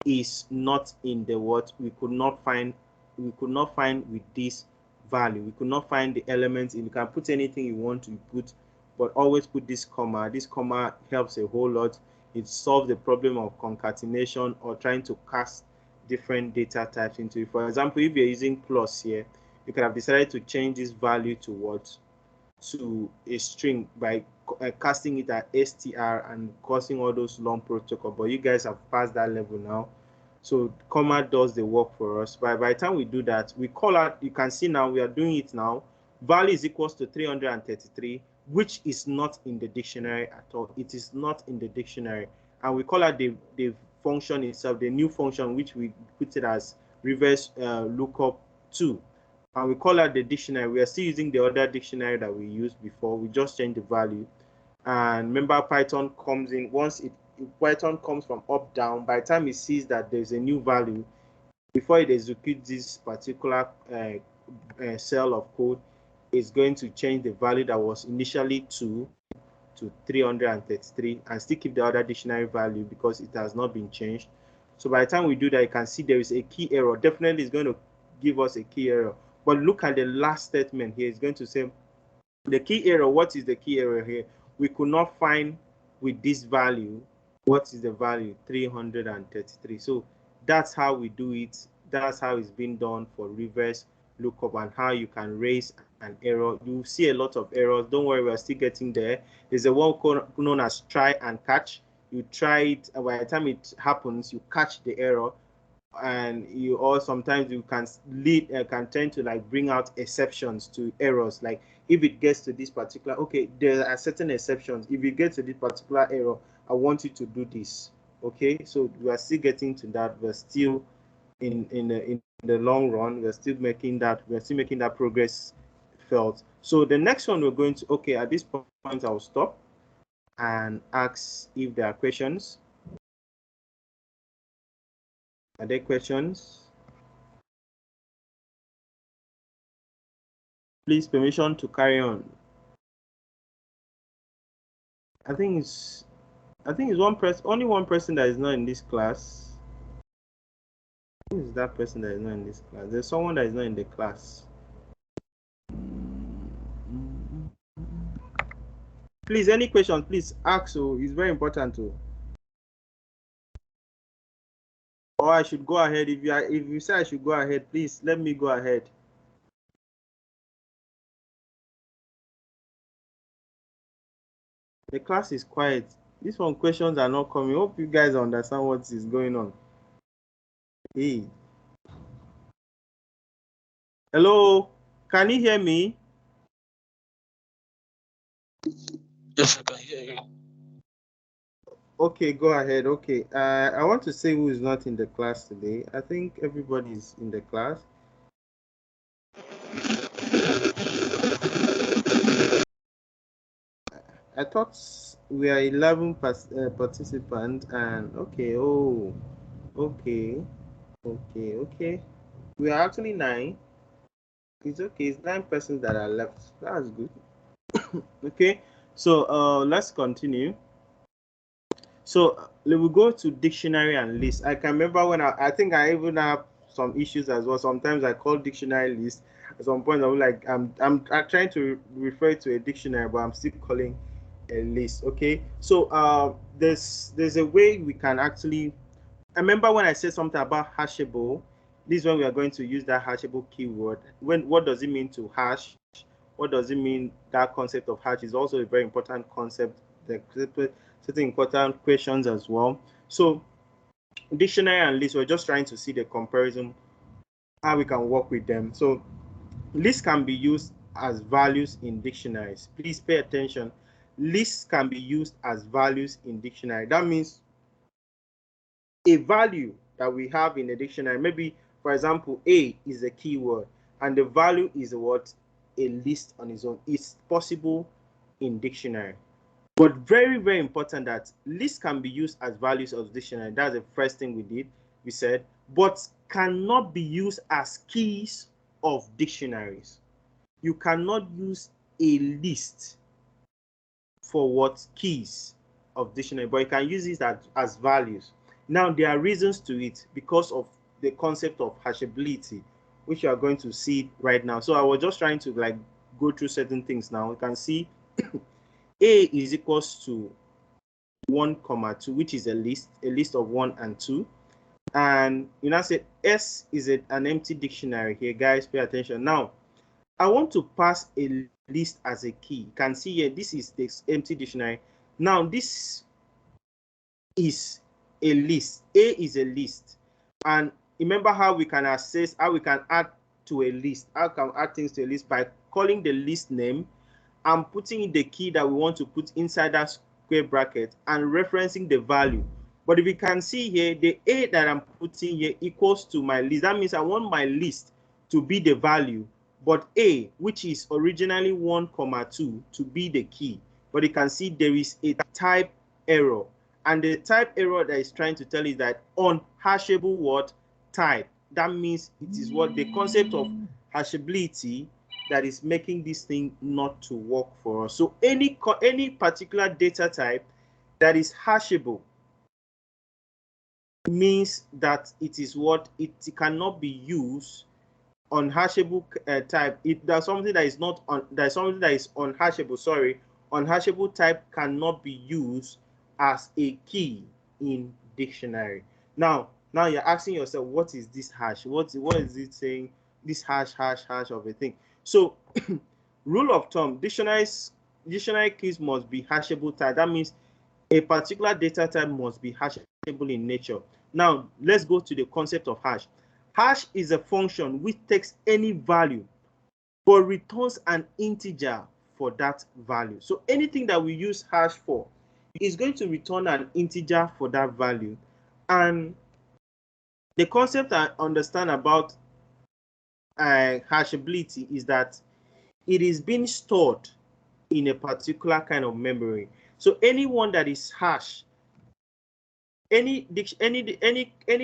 is not in the what we could not find with this value. We could not find the elements. You can put anything you want to put, but always put this comma. This comma helps a whole lot. It solves the problem of concatenation or trying to cast different data types into it. For example, if you're using plus here, you could have decided to change this value to what? To a string by casting it at str and causing all those long protocol. But you guys have passed that level now. So comma does the work for us. By the time we do that, we call out, you can see now we are doing it now. Value is equals to 333, which is not in the dictionary at all. It is not in the dictionary. And we call out the function itself, the new function, which we put it as reverse lookup 2. And we call out the dictionary. We are still using the other dictionary that we used before. We just change the value. And remember, Python comes in once Python comes from up down. By the time it sees that there's a new value, before it executes this particular cell of code, it's going to change the value that was initially 2 to 333 and still keep the other dictionary value because it has not been changed. So by the time we do that, you can see there is a key error. Definitely it's going to give us a key error. But look at the last statement here. It's going to say the key error. What is the key error here? We could not find with this value. What is the value? 333. So that's how we do it. That's how it's been done for reverse lookup and how you can raise an error. You see a lot of errors. Don't worry, we're still getting there. There's a one known as try and catch. You try it, and by the time it happens, you catch the error, and you or sometimes you can can tend to like bring out exceptions to errors. Like if it gets to this particular, okay, there are certain exceptions. If you get to this particular error, I want you to do this. Okay, so we are still getting to that. We're still in the long run. We're still making that progress felt. So the next one we're going to, okay, at this point I'll stop and ask if there are questions. Are there questions? Please, permission to carry on. I think I think it's one person, only one person that is not in this class. Who is that person that is not in this class? There's someone that is not in the class. Please, any questions, please ask. So it's very important to. Or I should go ahead. If you say I should go ahead, please let me go ahead. The class is quiet. These one questions are not coming. Hope you guys understand what is going on. Hey. Hello, can you hear me? Yes, I can hear you. Okay, go ahead. Okay, I want to say who is not in the class today. I think everybody is in the class. I thought we are 11 participants, and okay, oh, okay, okay. We are actually 9. It's okay. It's 9 persons that are left. That's good. Okay, so let's continue. So we will go to dictionary and list. I can remember when I think I even have some issues as well. Sometimes I call dictionary list. At some point I'm like I'm trying to refer to a dictionary, but I'm still calling a list. Okay, so there's a way we can actually. I remember when I said something about Hasable. This is when we are going to use that Hasable keyword. What does it mean to hash? What does it mean? That concept of hash is also a very important concept. The certain important questions as well. So dictionary and list, we're just trying to see the comparison, how we can work with them. So lists can be used as values in dictionaries. Please pay attention. Lists can be used as values in dictionary. That means a value that we have in a dictionary, maybe for example, A is a keyword and the value is what? A list on its own. It's possible in dictionary. But very, very important that lists can be used as values of dictionary. That's the first thing we did. We said, but cannot be used as keys of dictionaries. You cannot use a list for what? Keys of dictionary, but you can use it as values. Now, there are reasons to it because of the concept of hashability, which you are going to see right now. So I was just trying to like go through certain things now. You can see A is equals to 1, 2, which is a list of 1 and 2. And you now say S is an empty dictionary here. Guys, pay attention. Now, I want to pass a list as a key. You can see here, this is this empty dictionary. Now, this is a list. A is a list. And remember how we can access, how we can add to a list. How can we add things to a list? By calling the list name and putting in the key that we want to put inside that square bracket and referencing the value. But if you can see here, the A that I'm putting here equals to my list. That means I want my list to be the value, but A, which is originally 1, 2, to be the key. But you can see there is a type error. And the type error that is trying to tell is that unhashable what? Type. That means it is what? The concept of hashability that is making this thing not to work for us. So any particular data type that is hashable means that it is what? It cannot be used on hashable type. There's something that is not on, there's something that is unhashable. Sorry, unhashable type cannot be used as a key in dictionary. Now you're asking yourself, what is this hash? What is it saying? This hash of a thing. So rule of thumb: dictionary keys must be hashable type. That means a particular data type must be hashable in nature. Now, let's go to the concept of hash. Hash is a function which takes any value but returns an integer for that value. So anything that we use hash for is going to return an integer for that value. And the concept I understand about hashability is that it is being stored in a particular kind of memory. So anyone that is hash, any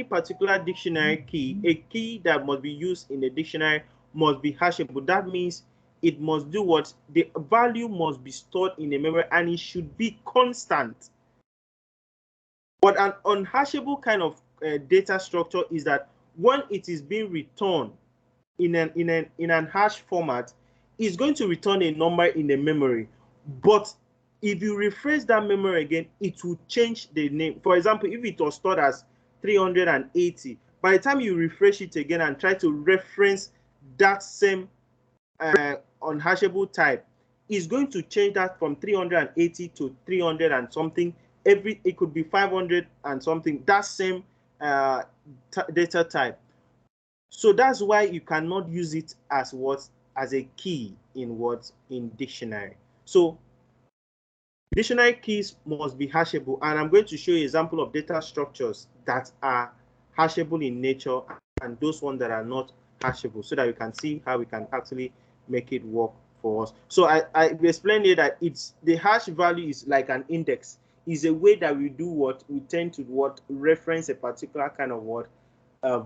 particular dictionary key, a key that must be used in a dictionary must be hashable. That means it must do what? The value must be stored in a memory and it should be constant. But an unhashable kind of data structure is that when it is being returned in an hash format, it's going to return a number in the memory. But if you refresh that memory again, it will change the name. For example, if it was stored as 380, by the time you refresh it again and try to reference that same unhashable type, is going to change that from 380 to 300 and something. It could be 500 and something, that same data type. So that's why you cannot use it as what, as a key in what, in dictionary. So dictionary keys must be hashable, and I'm going to show you an example of data structures that are hashable in nature and those ones that are not hashable, so that we can see how we can actually make it work for us. So I explained here that it's the hash value is like an index, is a way that we do what, we tend to what, reference a particular kind of what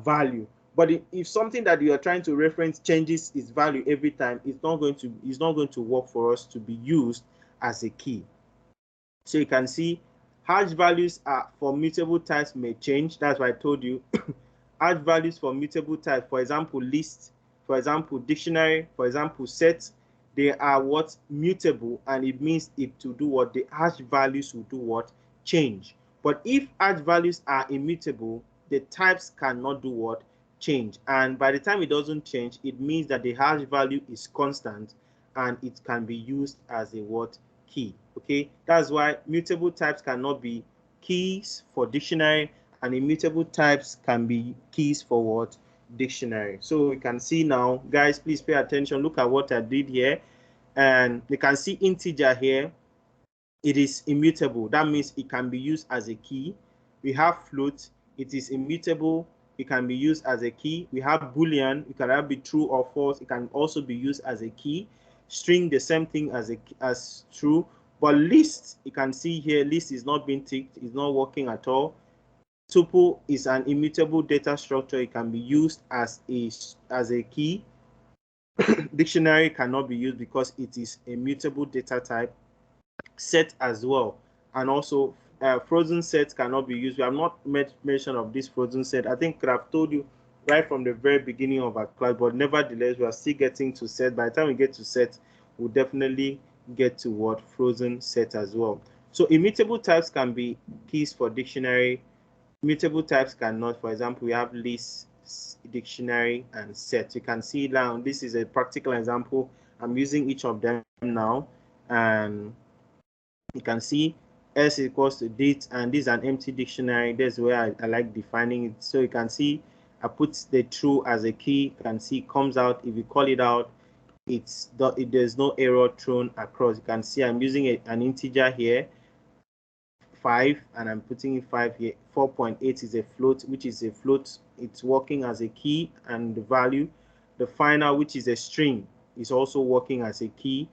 value. But if something that you are trying to reference changes its value every time, it's not going to work for us to be used as a key. So you can see hash values are for mutable types may change. That's why I told you. Hash values for mutable types, for example, list, for example, dictionary, for example, set, they are what, mutable, and it means it to do what, the hash values will do what, change. But if hash values are immutable, the types cannot do what, change. And by the time it doesn't change, it means that the hash value is constant and it can be used as a what, key. Okay, that's why mutable types cannot be keys for dictionary, and immutable types can be keys for what, dictionary. So you can see now, guys, please pay attention. Look at what I did here, and you can see integer here. It is immutable. That means it can be used as a key. We have float. It is immutable. It can be used as a key. We have boolean. It can either be true or false. It can also be used as a key. String, the same thing as true. But list, you can see here, list is not being ticked. It's not working at all. Tuple is an immutable data structure. It can be used as a key. Dictionary cannot be used because it is a mutable data type. Set as well, and also frozen set cannot be used. We have not made mention of this frozen set. I think I have told you right from the very beginning of our class, but nevertheless we are still getting to set. By the time we get to set, we'll definitely get to what, frozen set as well. So immutable types can be keys for dictionary. Mutable types cannot. For example, we have list, dictionary, and set. You can see now this is a practical example. I'm using each of them now, and you can see s equals to date, and this is an empty dictionary. That's where I like defining it. So you can see I put the true as a key. You can see it comes out. If you call it out, there's no error thrown across. You can see I'm using an integer here, 5, and I'm putting in 5 here. 4.8 is a float, which is a float. It's working as a key, and the value. The final, which is a string, is also working as a key,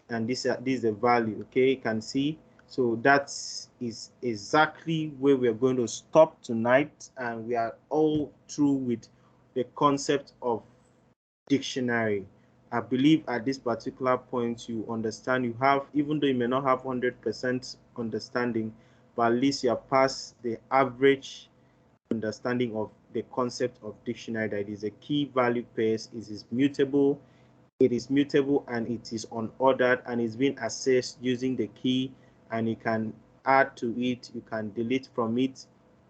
and this is the value. Okay, you can see. So that is exactly where we are going to stop tonight, and we are all through with the concept of dictionary. I believe at this particular point you understand. You have, even though you may not have 100% understanding, but at least you have passed the average understanding of the concept of dictionary, that is a key value pairs, is mutable, and it is unordered, and it's being accessed using the key, and you can add to it, you can delete from it,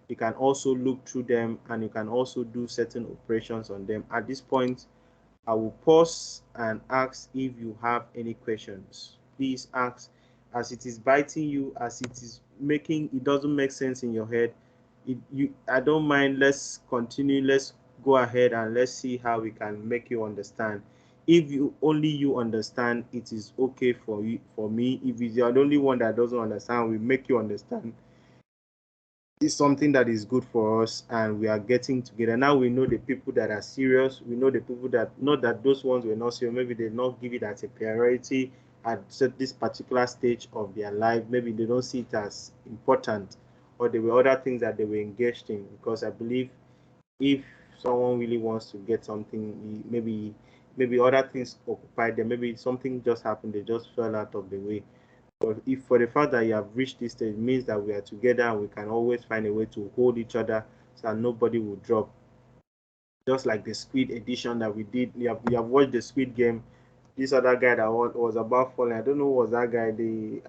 you can also look through them, and you can also do certain operations on them. At this point, I will pause and ask if you have any questions. Please ask, as it is biting you, as it is making, it doesn't make sense in your head. I don't mind. Let's continue. Let's go ahead and let's see how we can make you understand. If you understand, it is okay for you, for me. If you're the only one that doesn't understand, we make you understand. It's something that is good for us, and we are getting together. Now we know the people that are serious. We know the people that, not that those ones were not serious. Maybe they not give it as a priority at this particular stage of their life. Maybe they don't see it as important, or there were other things that they were engaged in. Because I believe if someone really wants to get something, maybe other things occupy them. Maybe something just happened, they just fell out of the way. But if for the fact that you have reached this stage, it means that we are together and we can always find a way to hold each other so that nobody will drop. Just like the Squid edition that we did. We have watched the Squid Game. This other guy that was about falling, I don't know who was that guy.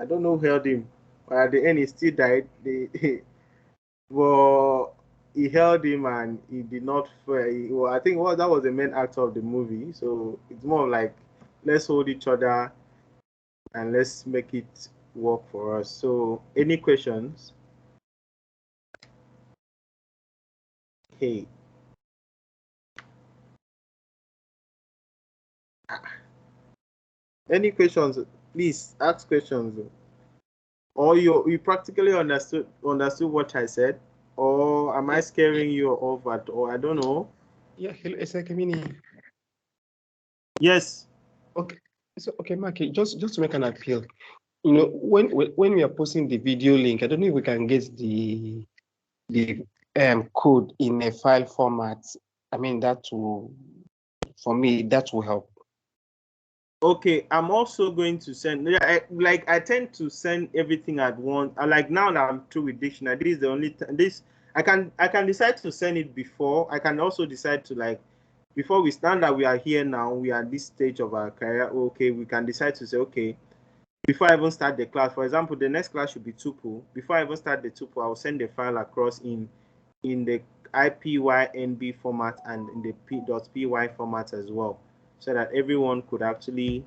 I don't know who held him. But at the end, he still died. Well, he held him and he did not fall. I think that was the main actor of the movie. So it's more like let's hold each other and let's make it work for us. So, any questions? Hey. Any questions? Please ask questions. Or you practically understood what I said, or am I scaring you off at all? I don't know. Yeah, hello, Esekemini. Yes. Okay, so okay, Maki, just to make an appeal. When we are posting the video link, I don't know if we can get the code in a file format. I mean, for me, that will help. Okay, I'm also going to send. I tend to send everything at once. Like now that I'm through with dictionary, this is the only this I can decide to send it before. I can also decide to before we stand that we are here now. We are at this stage of our career. Okay, we can decide to say okay. Before I even start the class, for example, the next class should be tuple. Before I even start the tuple, I will send the file across in the IPYNB format and in the P.py format as well, so that everyone could actually,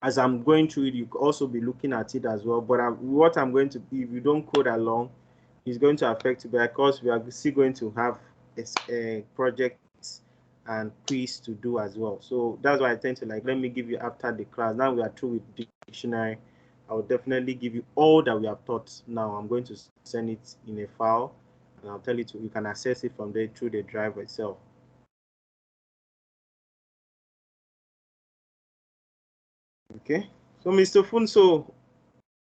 as I'm going through it, you could also be looking at it as well. But what I'm going to, if you don't code along, is going to affect you because we are still going to have a projects and quiz to do as well. So that's why I tend to let me give you after the class. Now we are through with dictionary. I will definitely give you all that we have taught. Now I'm going to send it in a file and I'll tell you you can access it from there through the drive itself. Okay. So Mr. Funso,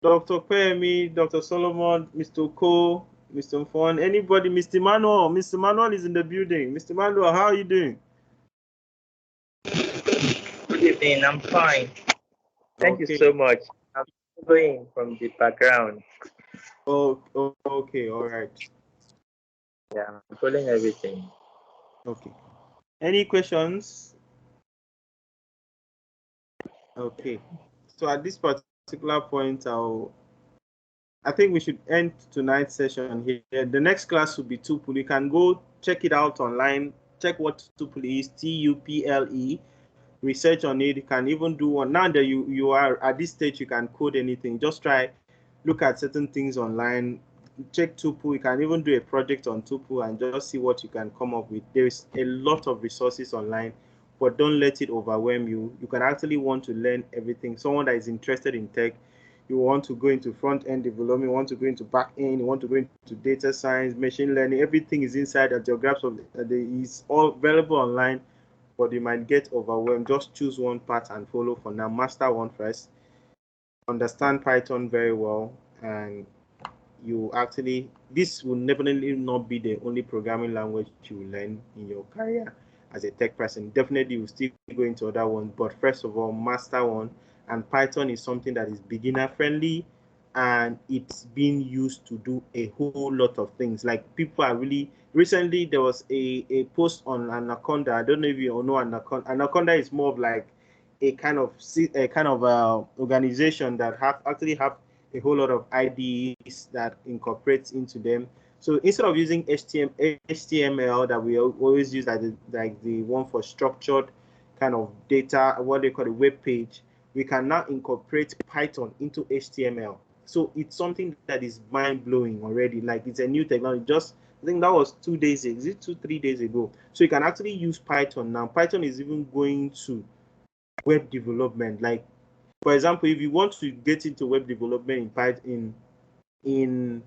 Dr. Kwemi, Dr. Solomon, Mr. Ko, Mr. Fon, anybody, Mr. Manuel. Mr. Manuel is in the building. Mr. Manuel, how are you doing? Good evening, I'm fine. Thank you so much. I'm following from the background. Oh, okay, all right. Yeah, I'm following everything. Okay. Any questions? Okay. So at this particular point, I think we should end tonight's session here. The next class will be tuple. You can go check it out online. Check what tuple is, TUPLE. Research on it. You can even do one. Now that you are at this stage, you can code anything. Just try, look at certain things online. Check tuple. You can even do a project on tuple and just see what you can come up with. There's a lot of resources online, but don't let it overwhelm you. You can actually want to learn everything. Someone that is interested in tech, you want to go into front-end development, you want to go into back-end, you want to go into data science, machine learning, everything is inside at your grasp of it's all available online, but you might get overwhelmed. Just choose one part and follow for now. Master one first. Understand Python very well, and you actually, this will definitely not be the only programming language you will learn in your career as a tech person. Definitely you will still go into other ones, but first of all, master one. And Python is something that is beginner friendly and it's being used to do a whole lot of things. Like people are really, recently there was a post on Anaconda. I don't know if you all know Anaconda. Anaconda is more of like a kind of organization that actually have a whole lot of IDEs that incorporates into them. So instead of using HTML that we always use like the one for structured kind of data, what they call a web page, we can now incorporate Python into HTML. So it's something that is mind blowing already. Like it's a new technology. Just I think that was 2 days ago. Is it 3 days ago? So you can actually use Python now. Python is even going to web development. Like for example, if you want to get into web development in Python, in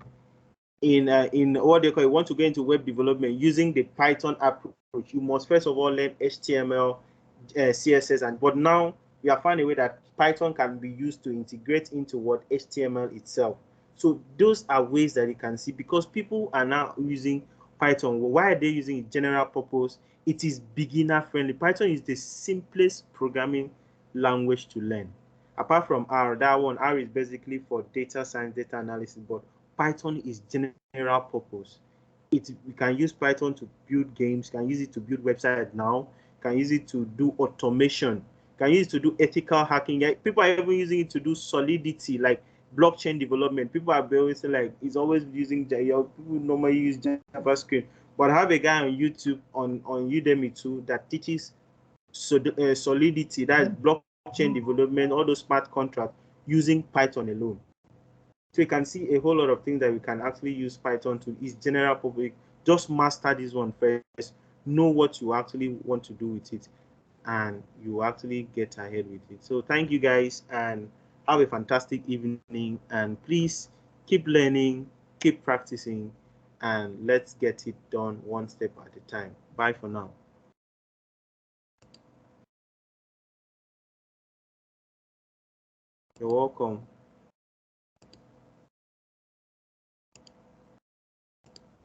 what they call it, want to get into web development using the Python approach, you must first of all learn HTML, CSS, but now we have found a way that Python can be used to integrate into what HTML itself. So those are ways that you can see, because people are now using Python. Why are they using it? General purpose. It is beginner friendly. Python is the simplest programming language to learn. Apart from R, that one, R is basically for data science, data analysis, but Python is general purpose. We can use Python to build games, can use it to build websites now, can use it to do automation, can use it to do ethical hacking. People are even using it to do solidity, like blockchain development. People are always say like it's always using people normally use JavaScript, but I have a guy on YouTube on Udemy too that teaches solidity, that is blockchain development, all those smart contracts using Python alone. So you can see a whole lot of things that we can actually use Python to. Is general public. Just master this one first. Know what you actually want to do with it, and you actually get ahead with it. So thank you guys, and have a fantastic evening. And please keep learning, keep practicing, and let's get it done one step at a time. Bye for now. You're welcome.